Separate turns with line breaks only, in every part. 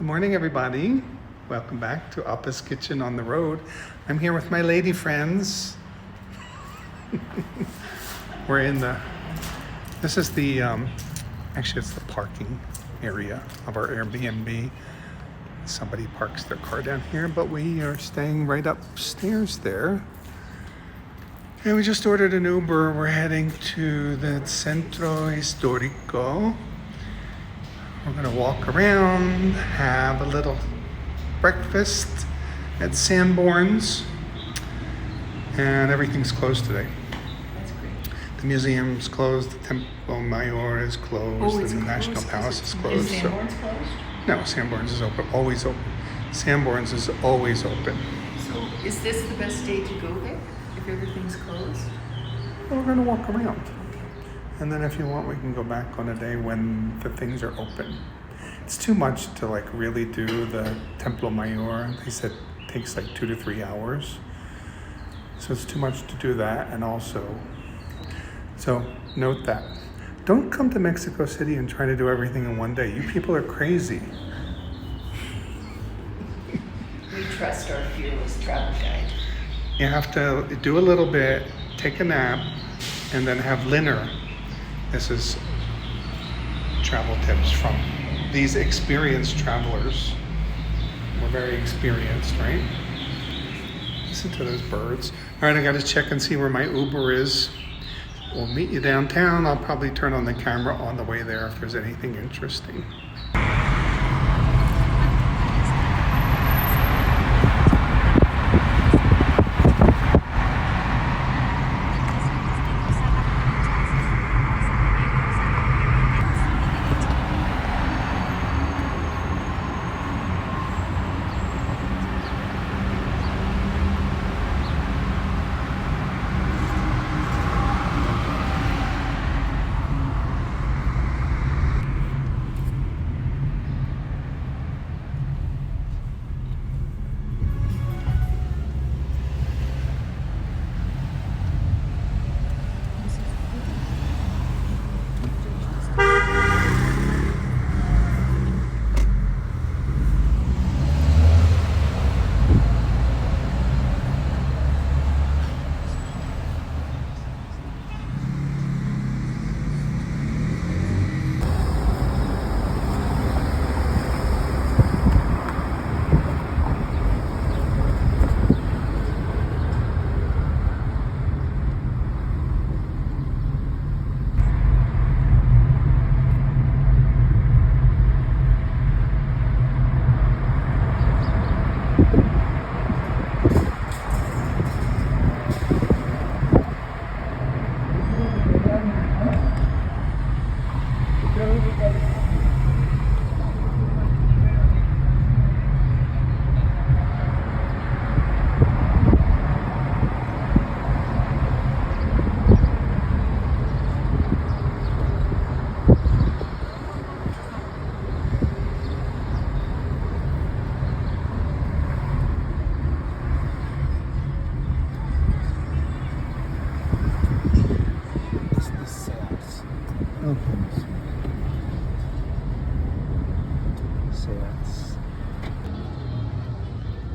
Good morning, everybody. Welcome back to Appa's Kitchen on the Road. I'm here with my lady friends. We're in this is the, actually it's the parking area of our Airbnb. Somebody parks their car down here, but we are staying right upstairs there. And we just ordered an Uber. We're heading to the Centro Historico. We're gonna walk around, have a little breakfast at Sanborns, and everything's closed today.
That's great.
The museum's closed, the Templo Mayor is closed, and the National Palace is closed.
Is Sanborns closed?
No, Sanborns is open, always open. Sanborns is always open.
So is this the best day to go there if everything's closed?
Well, we're gonna walk around. And then if you want, we can go back on a day when the things are open. It's too much to like really do the Templo Mayor. They said it takes like 2 to 3 hours. So it's too much to do that. And also, so note that. Don't come to Mexico City and try to do everything in one day. You people are crazy.
We trust our fearless travel guide.
You have to do a little bit, take a nap, and then have dinner. This is travel tips from these experienced travelers. We're very experienced, right? Listen to those birds. All right, I gotta check and see where my Uber is. We'll meet you downtown. I'll probably turn on the camera on the way there if there's anything interesting.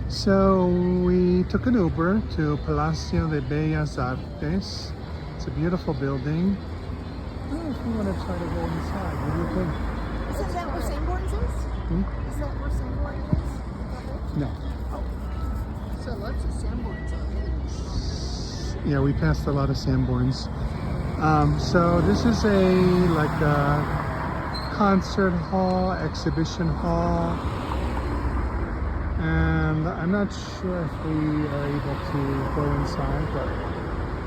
So we took an Uber to Palacio de Bellas Artes. It's a beautiful building. I don't know if we want to try to go inside. What do you think?
Is that where Sanborns is? Is that where Sanborns is?
No.
Oh. So lots of Sanborns on it.
Yeah, we passed a lot of Sanborns. So this is like a concert hall, exhibition hall. And I'm not sure if we are able to go inside, but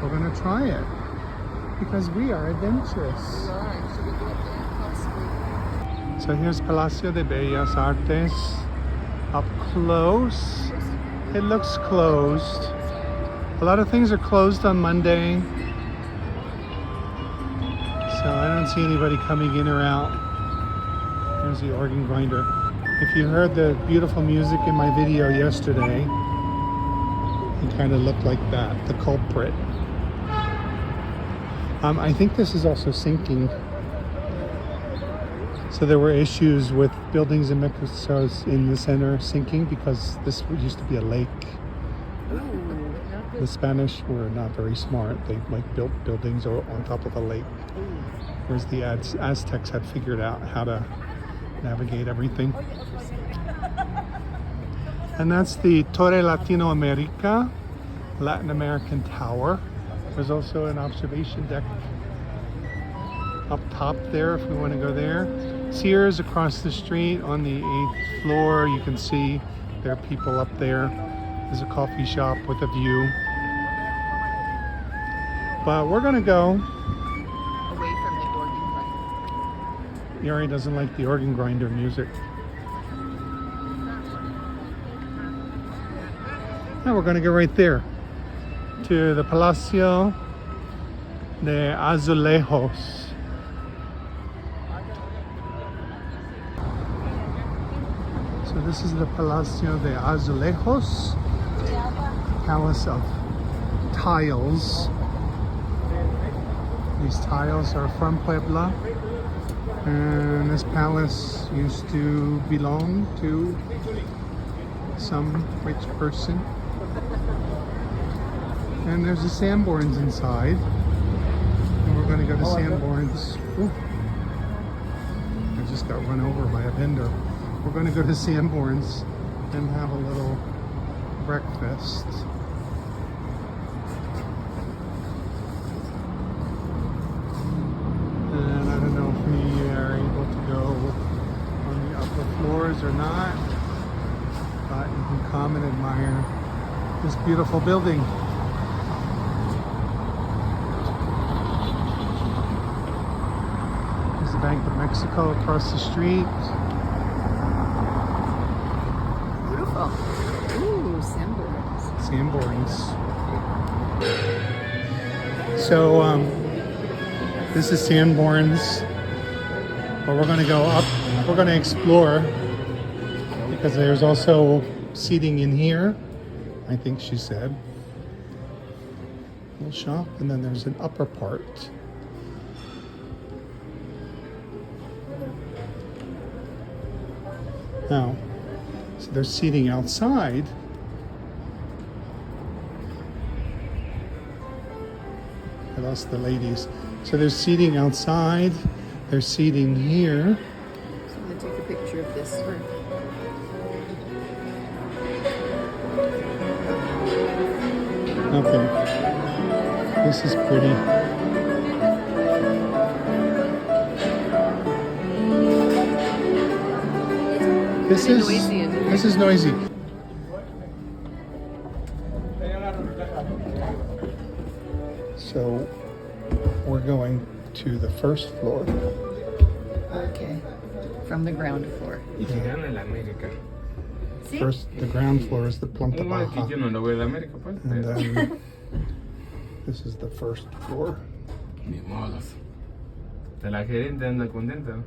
we're going to try it because we are adventurous.
Alright, should we go up there possibly?
So here's Palacio de Bellas Artes up close. It looks closed. A lot of things are closed on Monday. So I don't see anybody coming in or out. There's the organ grinder. If you heard the beautiful music in my video yesterday, it kind of looked like that, the culprit. I think this is also sinking. So there were issues with buildings in Mexico in the center sinking because this used to be a lake. The Spanish were not very smart. They built buildings on top of a lake, whereas the Aztecs had figured out how to navigate everything. And that's the Torre Latinoamerica, Latin American Tower. There's also an observation deck up top there if we want to go there. Sears across the street on the 8th floor. You can see there are people up there. There's a coffee shop with a view. But we're gonna go.
Away from the organ grinder.
Yaari doesn't like the organ grinder music. Now we're gonna go right there to the Palacio de Azulejos. So this is the Palacio de Azulejos, Palace of Tiles. These tiles are from Puebla, and this palace used to belong to some rich person. And there's a Sanborns inside, and we're going to go to Sanborns. Ooh. I just got run over by a vendor. We're going to go to Sanborns and have a little breakfast. And I don't know if we are able to go on the upper floors or not, but you can come and admire this beautiful building. There's the Bank of Mexico across the street.
Beautiful. Ooh, Sanborns.
Sanborns. So, this is Sanborns, but we're going to go up, we're going to explore, because there's also seating in here, I think she said. Little shop, and then there's an upper part. Now, so there's seating outside. I lost the ladies. So there's seating outside, there's seating here.
So I'm going to take a picture of this.
Okay. This is pretty. This is noisy. So we're going to the first floor.
Okay. From the ground floor.
First, the ground floor is the planta baja. And then this is the first floor.
Ni modos. La gerente anda contenta.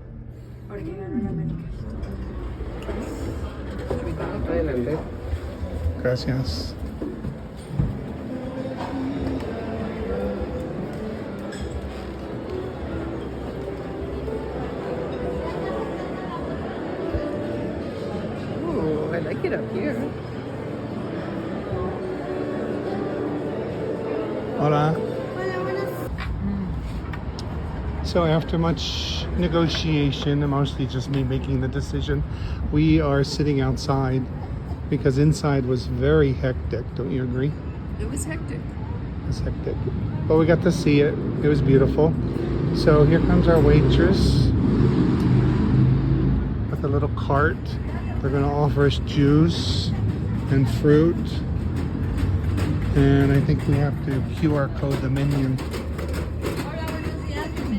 Adelante.
Gracias.
Ooh, I like it up here.
Hola. So after much negotiation, and mostly just me making the decision, we are sitting outside because inside was very hectic. Don't you agree?
It was hectic.
It was hectic. But we got to see it. It was beautiful. So here comes our waitress with a little cart. They're going to offer us juice and fruit. And I think we have to QR code the menu.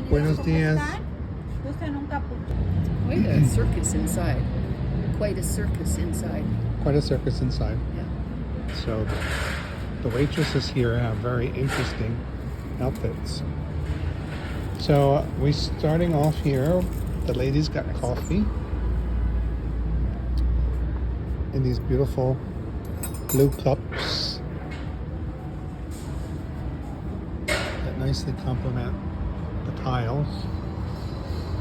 Buenos dias.
Quite a circus inside. Quite a circus inside.
Quite a circus inside.
Yeah.
So the waitresses here have very interesting outfits. So we're starting off here. The ladies got coffee in these beautiful blue cups that nicely complement the tiles.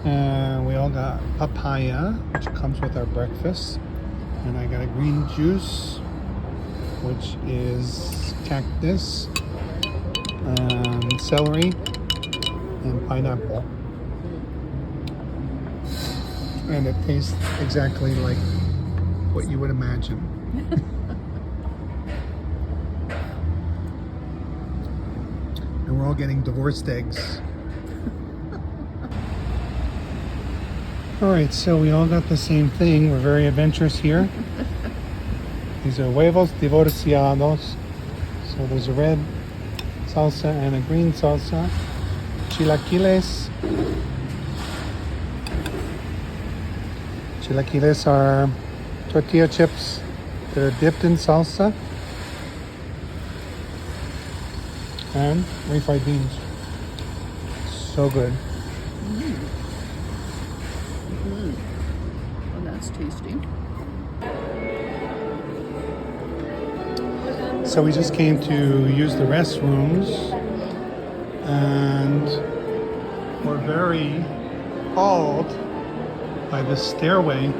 And we all got papaya, which comes with our breakfast. And I got a green juice, which is cactus, and celery, and pineapple. And it tastes exactly like what you would imagine. And we're all getting divorced eggs. All right, so we all got the same thing. We're very adventurous here. These are Huevos Divorciados. So there's a red salsa and a green salsa. Chilaquiles. Chilaquiles are tortilla chips that are dipped in salsa. And refried beans. So good.
Well, that's tasty.
So we just came to use the restrooms, and we're very awed by the stairway.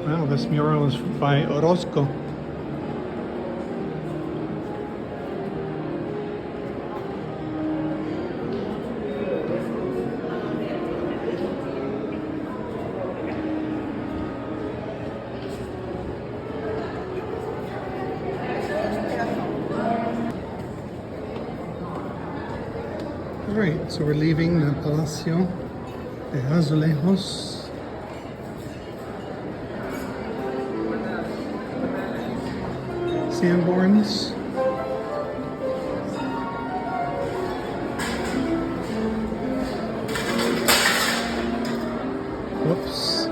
Wow, this mural is by Orozco. All right, so we're leaving the Palacio de Azulejos. Sanborns. Whoops.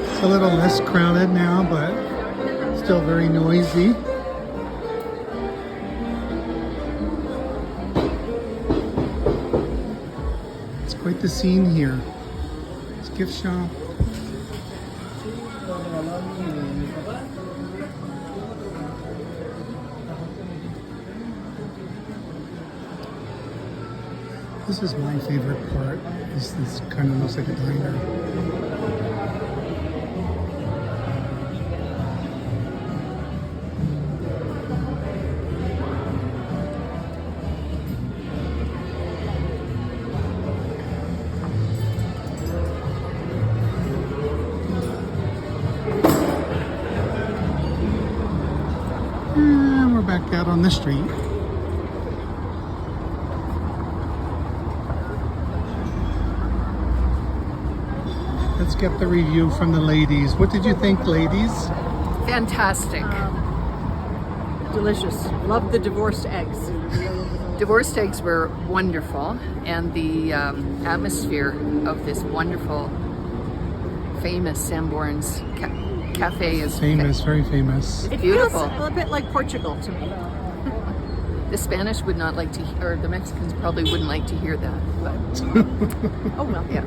It's a little less crowded now, but still very noisy. It's quite the scene here. It's a gift shop. This is my favorite part. This kind of looks like a diner. And we're back out on the street. Let's get the review from the ladies. What did you think, ladies?
Fantastic.
Delicious. Love the divorced eggs.
Divorced eggs were wonderful, and the atmosphere of this wonderful, famous Sanborns cafe is
Famous, very famous.
It
Beautiful.
feels a little bit like Portugal to me.
The Spanish would not like to, or the Mexicans probably wouldn't like to hear that. But
Oh well.
yeah,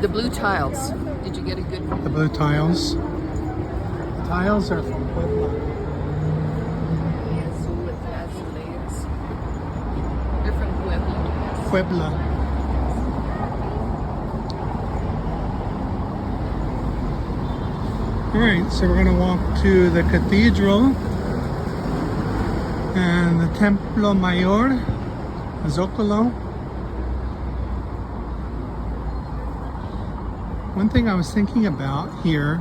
the blue tiles. Did you get a good?
The blue tiles. The tiles are from Puebla.
Azulejos. They're from Puebla.
Puebla. All right, so we're gonna walk to the cathedral and the Templo Mayor, Zocalo. One thing I was thinking about here,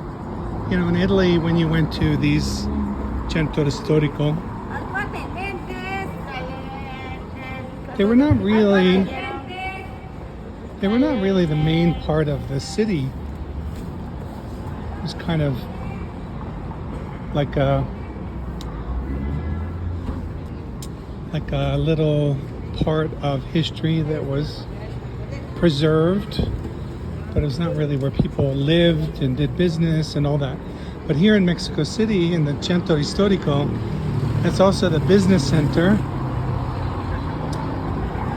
you know, in Italy, when you went to these Centro Historico, they were not really the main part of the city. It was kind of like a little part of history that was preserved, but it was not really where people lived and did business and all that. But here in Mexico City, in the Centro Historico, It's also the business center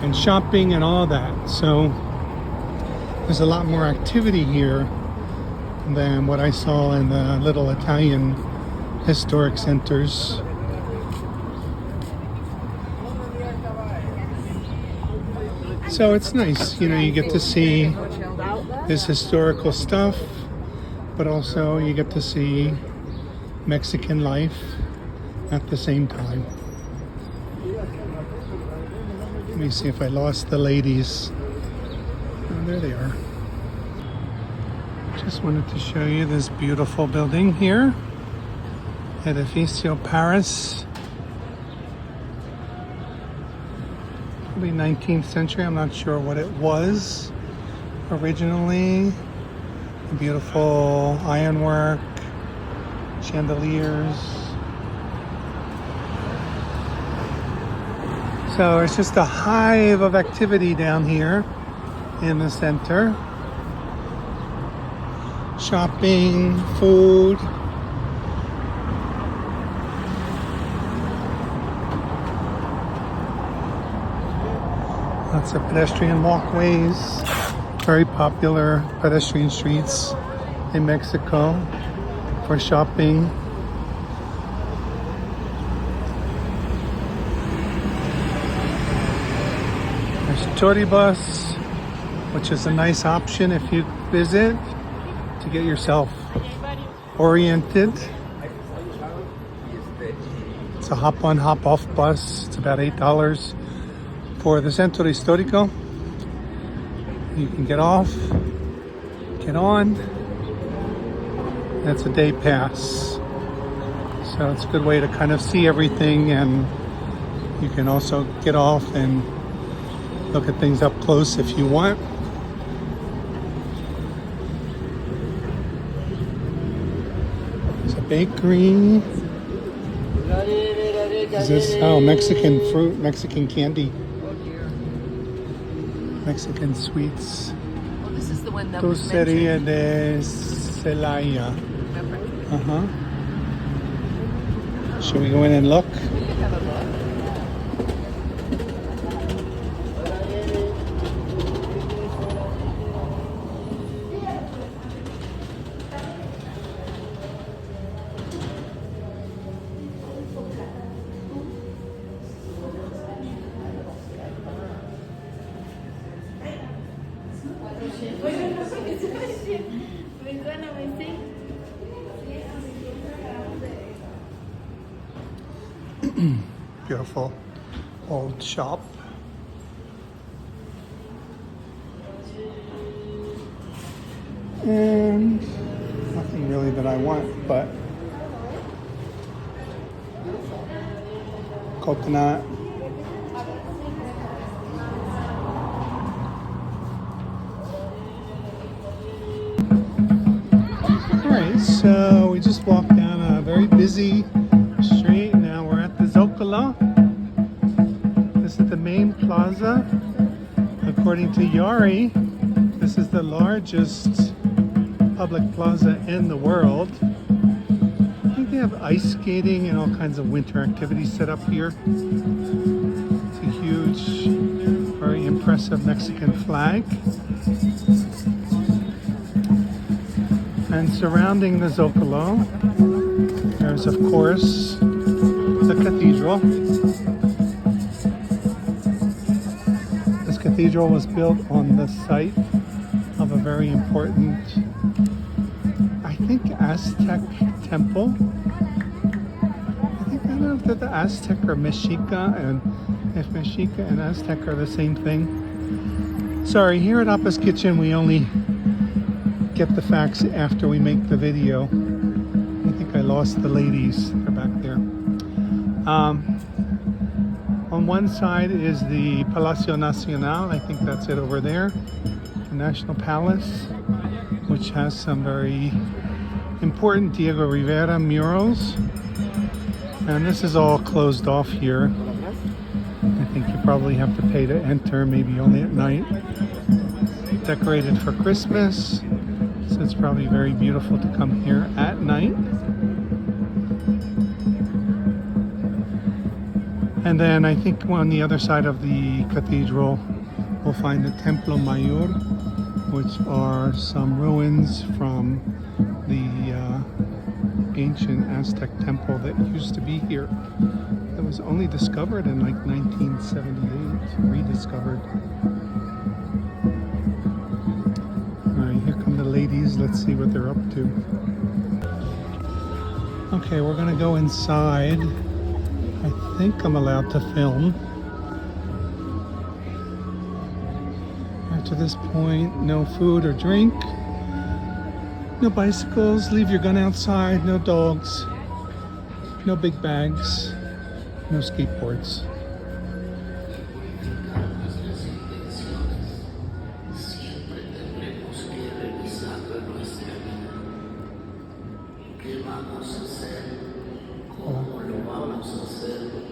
and shopping and all that. So there's a lot more activity here than what I saw in the little Italian historic centers. So it's nice, you know, you get to see this historical stuff, but also you get to see Mexican life at the same time. Let me see if I lost the ladies. Oh, there they are. Just wanted to show you this beautiful building here. Edificio Paris. Probably 19th century. I'm not sure what it was originally. Beautiful ironwork, chandeliers. So it's just a hive of activity down here in the center. Shopping, food. Lots of pedestrian walkways. Very popular pedestrian streets in Mexico for shopping. There's Toribus, which is a nice option if you visit to get yourself oriented. It's a hop-on, hop-off bus. It's about $8 for the Centro Historico. You can get off, get on. That's a day pass. So it's a good way to kind of see everything, and you can also get off and look at things up close if you want. There's a bakery. Is this, oh, Mexican fruit, Mexican candy. Mexican sweets.
Well, this is the one that was
Dulceria
mentioned.
de Celaya.
Remember?
Uh-huh. Should we go in and look?
We could have a look.
Beautiful old shop. And nothing really that I want, but coconut. Alright, so we just walked down a very busy street. Now we're at the Zocalo. This is the main plaza. According to Yaari, this is the largest public plaza in the world. I think they have ice skating and all kinds of winter activities set up here. It's a huge, very impressive Mexican flag. And surrounding the Zocalo, there's of course the cathedral. This cathedral was built on the site of a very important, I think, Aztec temple. I don't know if they're the Aztec or Mexica, and if Mexica and Aztec are the same thing. Sorry, here at Appa's Kitchen we only get the facts after we make the video. I think I lost the ladies. They're back there. On one side is the Palacio Nacional. I think that's it over there. The National Palace, which has some very important Diego Rivera murals. And this is all closed off here. I think you probably have to pay to enter, maybe only at night. Decorated for Christmas. So it's probably very beautiful to come here at night. And then I think on the other side of the cathedral, we'll find the Templo Mayor, which are some ruins from the ancient Aztec temple that used to be here. It was only discovered in like 1978, rediscovered. All right, here come the ladies. Let's see what they're up to. Okay, we're gonna go inside. I think I'm allowed to film. After this point, no food or drink. No bicycles, leave your gun outside, no dogs, no big bags, no skateboards.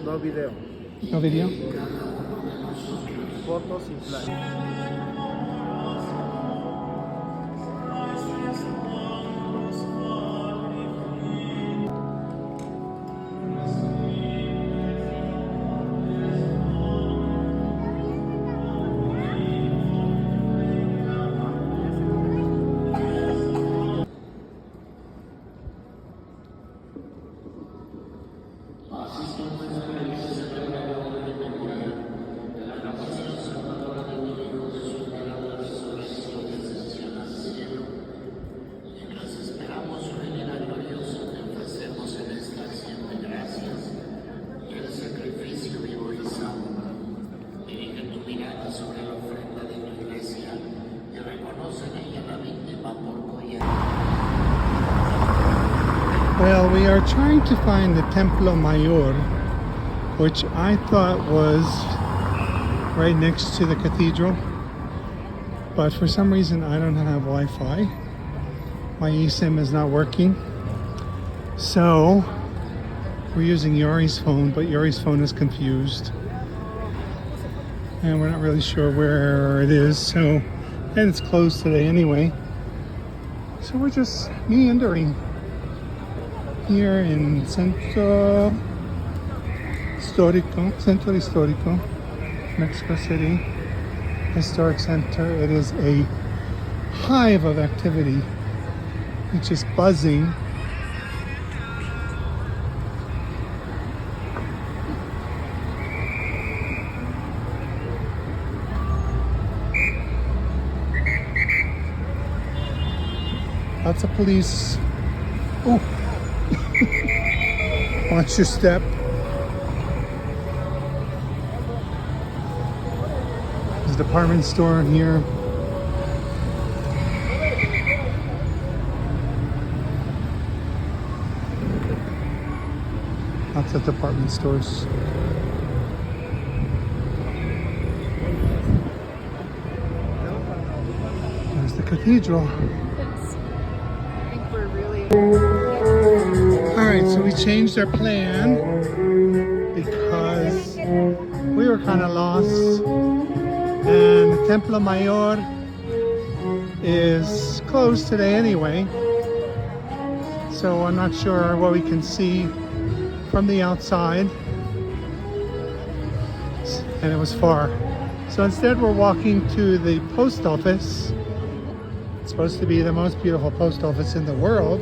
No video.
No video?
Fotos y flash.
Well, we are trying to find the Templo Mayor, which I thought was right next to the cathedral. But for some reason, I don't have Wi-Fi. My eSIM is not working. So we're using Yaari's phone, but Yaari's phone is confused. And we're not really sure where it is. So, and it's closed today anyway. So we're just meandering here in Centro Historico, Mexico City Historic Center. It is a hive of activity. It's just buzzing. Lots of police. Oh. Watch your step. There's a department store here. Lots of department stores. There's the cathedral.
I think we're really...
Alright, so we changed our plan because we were kind of lost, and the Templo Mayor is closed today anyway, so I'm not sure what we can see from the outside, and it was far. So instead we're walking to the post office. It's supposed to be the most beautiful post office in the world,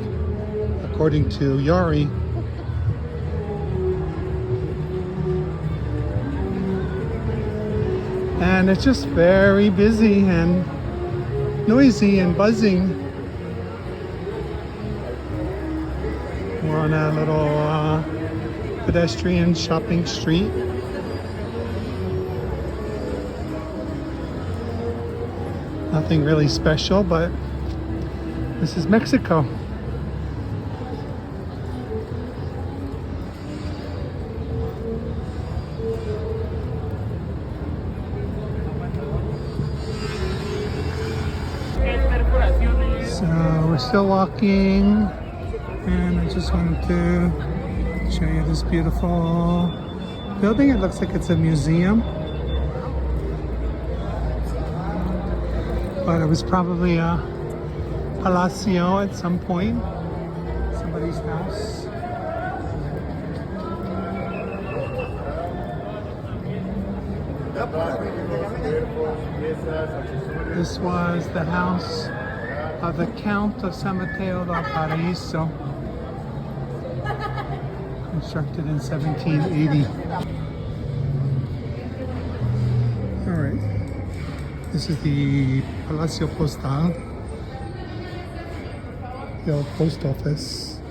according to Yaari. And it's just very busy and noisy and buzzing. We're on a little pedestrian shopping street. Nothing really special, but this is Mexico. So we're still walking, and I just wanted to show you this beautiful building. It looks like it's a museum, but it was probably a palacio at some point, somebody's house. This was the house of the Count of San Mateo del Paraíso, constructed in 1780. All right, this is the Palacio Postal, the old post office.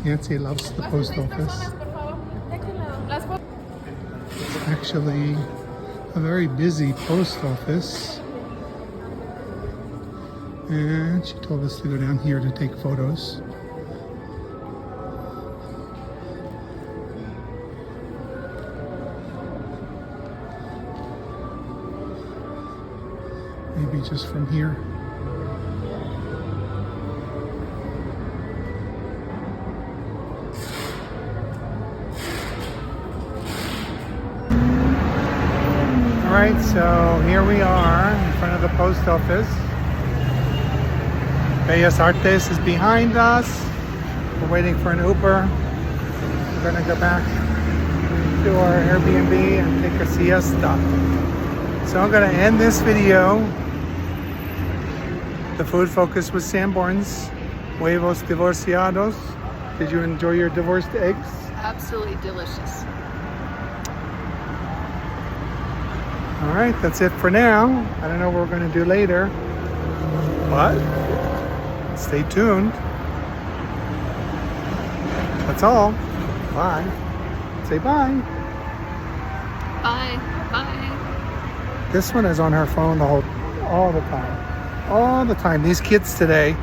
Nancy loves the post office. It's actually a very busy post office. And she told us to go down here to take photos. Maybe just from here. All right, so here we are in front of the post office. Bellas Artes is behind us. We're waiting for an Uber. We're gonna go back to our Airbnb and take a siesta. So I'm gonna end this video. The food focus was Sanborns, Huevos Divorciados. Did you enjoy your divorced eggs?
Absolutely delicious.
All right, that's it for now. I don't know what we're gonna do later, but stay tuned. That's all. Bye. Say bye.
Bye. Bye.
This one is on her phone all the time. All the time. These kids today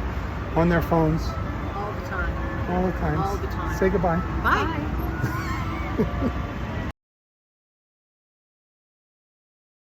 on their phones.
All the time.
All the time.
All the time.
Say goodbye.
Bye.